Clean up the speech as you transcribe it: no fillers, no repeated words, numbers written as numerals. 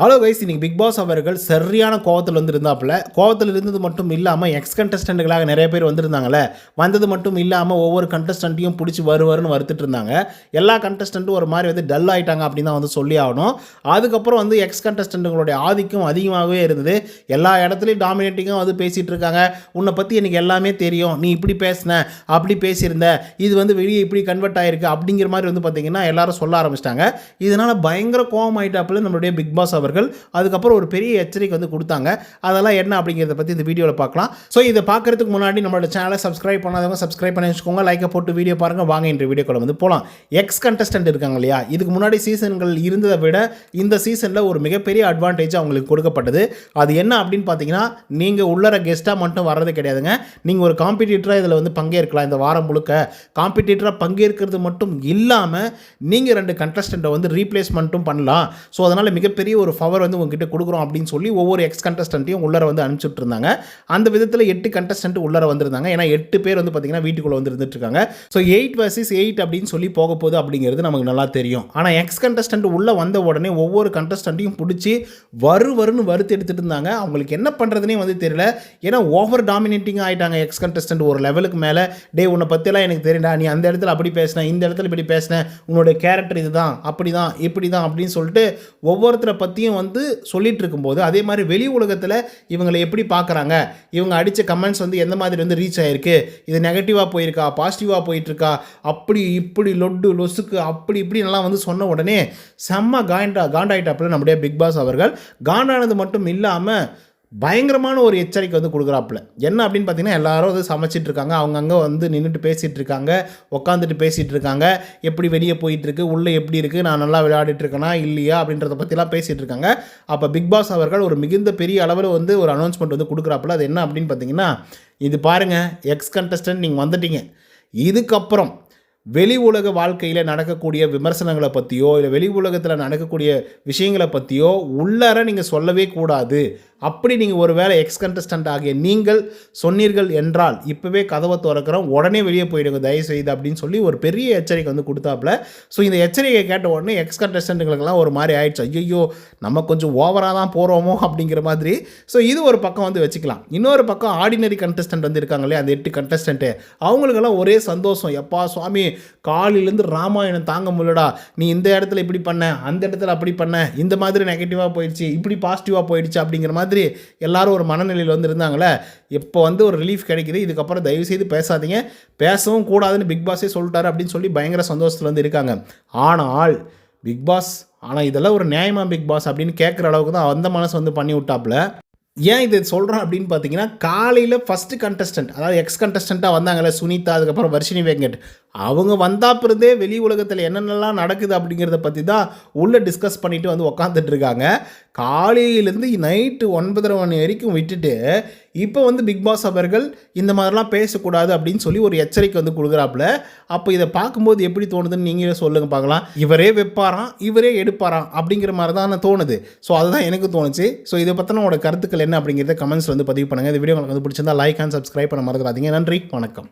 Hello guys, இன்னைக்கு big pass அவர்கள் சரியான கோவத்தில் இருந்தாப்புல. கோவத்தில் இருந்தது மட்டும் இல்லாமல் எக்ஸ் கண்டஸ்டன்ட்டுகளாக நிறைய பேர் வந்திருந்தாங்களே, வந்தது மட்டும் இல்லாமல் ஒவ்வொரு கண்டஸ்டன்ட்டையும் பிடிச்சி வருன்னு வறுத்துட்டு இருந்தாங்க. எல்லா கண்டஸ்டன்ட்டும் ஒரு மாதிரி டல் ஆகிட்டாங்க அப்படின்னு தான் சொல்லி ஆகணும். அதுக்கப்புறம் எக்ஸ் கண்டஸ்டன்ட்டுகளுடைய ஆதிக்கம் அதிகமாகவே இருந்தது. எல்லா இடத்துலையும் டாமினேட்டிங்காக பேசிகிட்டு இருக்காங்க. உன்னை பற்றி எனக்கு எல்லாமே தெரியும், நீ இப்படி பேசின, அப்படி பேசியிருந்த, இது வெளியே இப்படி கன்வெர்ட் ஆகிருக்கு அப்படிங்கிற மாதிரி பார்த்தீங்கன்னா எல்லாரும் சொல்ல ஆரம்பிச்சிட்டாங்க. இதனால் பயங்கர கோவம் ஆகிட்டாப்புல நம்மளுடைய பிக் பாஸ் அவர்கள். அதுக்கப்புறம் ஒரு பெரிய எச்சரிக்கை கொடுத்தாங்க. அதெல்லாம் என்ன அப்படிங்கிறத பற்றி இந்த வீடியோவில் பார்க்கலாம். ஸோ இதை பார்க்குறதுக்கு முன்னாடி நம்மளோட சேனலை சப்ஸ்கிரைப் பண்ணாதவங்க சப்ஸ்கிரைப் பண்ணி வச்சுக்கோங்க. லைக்கை போட்டு வீடியோ பாருங்கள். வாங்க இன்று வீடியோக்குள்ள போகலாம். எக்ஸ் கண்டஸ்டன்ட் இருக்காங்க இல்லையா, இதுக்கு முன்னாடி சீசன்கள் இருந்ததை விட இந்த சீசனில் ஒரு மிகப்பெரிய அட்வான்டேஜ் அவங்களுக்கு கொடுக்கப்பட்டது. அது என்ன அப்படின்னு பார்த்தீங்கன்னா, நீங்கள் உள்ளர கெஸ்ட்டாக மட்டும் வர்றது கிடையாதுங்க. நீங்கள் ஒரு காம்படிட்டராக இதில் பங்கேற்கலாம். இந்த வாரம் முழுக்க காம்படிட்டராக பங்கேற்கிறது மட்டும் இல்லாமல் நீங்கள் 2 கண்டஸ்டண்ட்டை ரீப்ளேஸ்மெண்ட்டும் பண்ணலாம். ஸோ அதனால் மிகப்பெரிய ஒரு பவர் உங்ககிட்ட கொடுக்குறோம் அப்படின்னு சொல்லி ஒவ்வொரு எக்ஸ் கண்டஸ்டன்ட்டையும் உள்ளர அனுப்பிச்சுட்டு இருந்தாங்க. அந்த விதத்தில் 8 கண்டஸ்டன்ட் உள்ளர வந்திருந்தாங்க. ஏன்னா 8 பேர் பார்த்தீங்கன்னா வீட்டுக்குள்ளே இருந்துட்டு இருக்காங்க. ஸோ 8 vs 8 அப்படின்னு சொல்லி போக போகுது அப்படிங்கிறது நமக்கு நல்லா தெரியும். ஆனால் எக்ஸ் கண்டஸ்டன்ட் உள்ளே வந்த உடனே ஒவ்வொரு கண்டஸ்டன்ட்டையும் பிடிச்சி வருன்னு வறுத்து எடுத்துட்டு இருந்தாங்க. அவங்களுக்கு என்ன பண்ணுறதுனே தெரியல. ஏன்னா ஓவர் டாமினேட்டிங் ஆகிட்டாங்க எக்ஸ் கண்டஸ்டன்ட் ஒரு லெவலுக்கு மேலே. டே, உன்னை பற்றியெல்லாம் எனக்கு தெரியல, நீ அந்த இடத்துல அப்படி பேசின, இந்த இடத்துல இப்படி பேசின, உன்னோட கேரக்டர் இதுதான், அப்படி தான், இப்படி தான் அப்படின்னு சொல்லிட்டு ஒவ்வொருத்தரை பற்றியும் சொல்லிட்டு இருக்கும்போது, அதே மாதிரி வெளி உலகத்தில் இவங்களை எப்படி பார்க்குறாங்க, இவங்க அடித்த கமெண்ட்ஸ் எந்த மாதிரி ரீச் ஆகிருக்கு, இது நெகட்டிவாக போயிருக்கா, பாசிட்டிவாக போயிட்டுருக்கா, அப்படி இப்படி லொட்டு லொசுக்கு அப்படி இப்படி எல்லாம் சொன்ன உடனே செம்ம காண்டாயிட்டாப்புல நம்முடைய பிக் பாஸ் அவர்கள். காண்டானது மட்டும் இல்லாமல் பயங்கரமான ஒரு எச்சரிக்கை கொடுக்குறாப்புல. என்ன அப்படின்னு பார்த்தீங்கன்னா, எல்லாரும் சமைச்சிட்டு இருக்காங்க, அவங்கங்கே நின்றுட்டு பேசிகிட்டு இருக்காங்க, உட்காந்துட்டு பேசிகிட்டு இருக்காங்க, எப்படி வெளியே போயிட்டுருக்கு, உள்ளே எப்படி இருக்குது, நான் நல்லா விளையாடிட்டு இருக்கேனா இல்லையா அப்படின்றத பற்றிலாம் பேசிகிட்டு இருக்காங்க. அப்போ பிக் பாஸ் அவர்கள் ஒரு மிகுந்த பெரிய அளவில் ஒரு அனௌன்ஸ்மெண்ட் கொடுக்குறாப்புல. அது என்ன அப்படின்னு பார்த்தீங்கன்னா, இது பாருங்கள் எக்ஸ் கண்டஸ்டன்ட், நீங்கள் வந்துட்டீங்க, இதுக்கப்புறம் வெளி உலக வாழ்க்கையில் நடக்கக்கூடிய விமர்சனங்களை பற்றியோ இல்லை வெளி உலகத்தில் நடக்கக்கூடிய விஷயங்களை பற்றியோ உள்ளார நீங்கள் சொல்லவே கூடாது. அப்படி நீங்கள் ஒரு வேளை எக்ஸ் கண்டஸ்டன்ட் ஆகிய நீங்கள் சொன்னீர்கள் என்றால் இப்போவே கதவை திறக்கிறோம், உடனே வெளியே போயிடுங்க தயவுசெய்து அப்படின்னு சொல்லி ஒரு பெரிய எச்சரிக்கை கொடுத்தாப்புல. ஸோ இந்த எச்சரிக்கை கேட்ட உடனே எக்ஸ் கண்டஸ்டன்ட்டுகளுக்கெல்லாம் ஒரு மாதிரி ஆயிடுச்சு. ஐயோ, நம்ம கொஞ்சம் ஓவராக தான் போகிறோமோ அப்படிங்கிற மாதிரி. ஸோ இது ஒரு பக்கம் வச்சுக்கலாம். இன்னொரு பக்கம் ஆர்டினரி கண்டஸ்டன்ட் இருக்காங்களே, அந்த 8 கண்டஸ்டன்ட்டு, அவங்களுக்கெல்லாம் ஒரே சந்தோஷம். எப்பா சுவாமி, காலையிலேருந்து ராமாயணம் தாங்க முடியலடா, நீ இந்த இடத்துல இப்படி பண்ண, அந்த இடத்துல அப்படி பண்ண, இந்த மாதிரி நெகட்டிவாக போயிடுச்சு, இப்படி பாசிட்டிவாக போயிடுச்சு அப்படிங்கிற மாதிரி எல்லாரும் ஒரு மனநிலையில் இருந்தாங்களே. இப்போ ஒரு ரிலீஃப் கிடைக்குது. இதுக்கப்புறம் தயவுசெய்து பேசாதீங்க, பேசவும் கூடாதுன்னு பிக் பாஸே சொல்லிட்டாரு அப்படின்னு சொல்லி பயங்கர சந்தோஷத்தில் இருக்காங்க. ஆனால் இதெல்லாம் ஒரு நியாயமா பிக் பாஸ் அப்படின்னு கேட்குற அளவுக்கு தான் அந்த மனசு பண்ணி விட்டாப்புல. ஏன் இது சொல்கிறோம் அப்படின்னு பார்த்தீங்கன்னா, காலையில் ஃபஸ்ட்டு கண்டஸ்டன்ட், அதாவது எக்ஸ் கண்டஸ்டண்ட்டாக வந்தாங்கல்ல சுனிதா, அதுக்கப்புறம் வர்ஷினி வெங்கட், அவங்க வந்தாப்பிருந்தே வெளி உலகத்தில் என்னென்னலாம் நடக்குது அப்படிங்கிறத பற்றி தான் உள்ளே டிஸ்கஸ் பண்ணிவிட்டு உக்காந்துட்டு இருக்காங்க. காலையிலேருந்து நைட்டு 9:30 மணி வரைக்கும் விட்டுட்டு இப்போ பிக் பாஸ் அவர்கள் இந்த மாதிரிலாம் பேசக்கூடாது அப்படின்னு சொல்லி ஒரு எச்சரிக்கை கொடுக்குறாப்புல. அப்போ இதை பார்க்கும்போது எப்படி தோணுதுன்னு நீங்களே சொல்லுங்கள் பார்க்கலாம். இவரே வைப்பாராம், இவரே எடுப்பாராம் அப்படிங்கிற மாதிரி தான் தோணுது. ஸோ அதுதான் எனக்கு தோணுச்சு. ஸோ இதை பற்றின உங்களோட கருத்துக்கள் என்ன அப்படிங்கிறத கமெண்ட்ஸ் பதிவு பண்ணுங்கள். இந்த வீடியோ உங்களுக்கு பிடிச்சிருந்தா லைக் அண்ட் சப்ஸ்கிரைப் பண்ண மறந்துடாதீங்க. நன்றி, வணக்கம்.